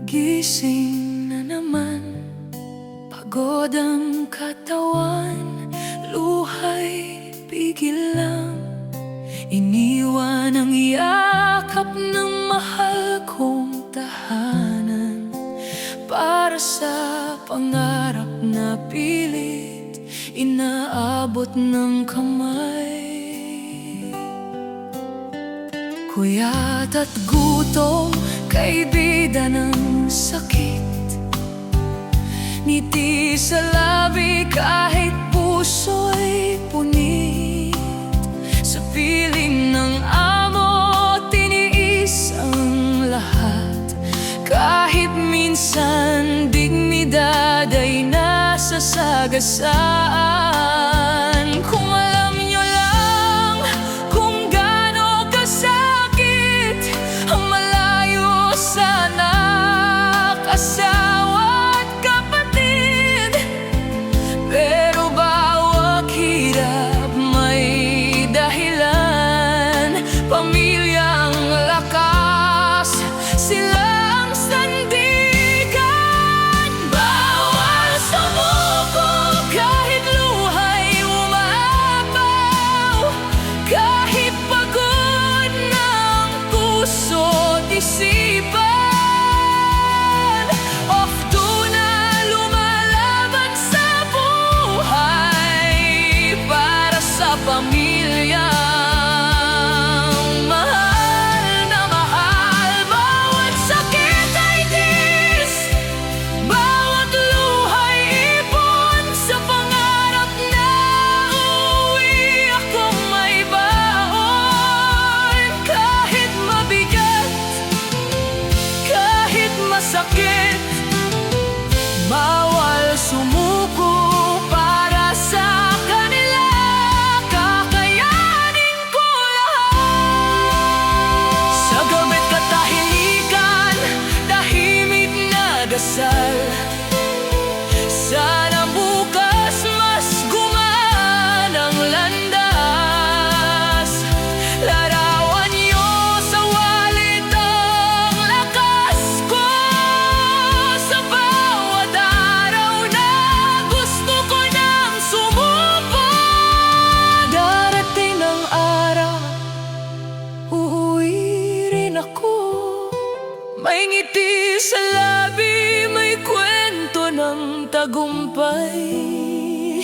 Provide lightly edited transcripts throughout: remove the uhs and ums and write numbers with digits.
Gising na naman, pagod ang katawan, luha'y pigil lang. Iniwan ang yakap ng mahal kong tahanan, para sa pangarap na pilit inaabot ng kamay. Kuyat at gutom, kay bida ng sakit, ngiti sa labi kahit puso'y punit. Sa piling ng amo, tiniis ang lahat, kahit minsan dignidad ay nasasagasaan. Kung alam nyo lang kung gaano kasakit ang malayo sa anak, asawa at kapatid, pero bawat hirap may dahilan. Pamilyang lakas, silang sandigan. Bawal sumuko kahit luha'y umaapaw, kahit pagod ng puso't isipan. Ofto na lumalaban sa buhay, para sa pamilya. Mahal na mahal, bawat sakit ay tiis, bawat luha'y ipon sa pangarap na uuwi akong may baon. Kahit mabigat, kahit masakit, bawal sumuko para sa kanila. Kakayanin ko lahat. Sa gabi't katahimikan, tahimik na dasal, sana bukas mas gumaan ang landas. Larawan niyo sa walit ang lakas ko, sa bawat araw na gusto ko nang sumuko. Darating ang araw, uuwi rin ako, may ngiti sa labi, may kwento ng tagumpay.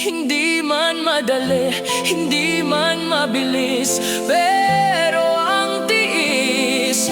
Hindi man madali, hindi man mabilis, pero ang tiis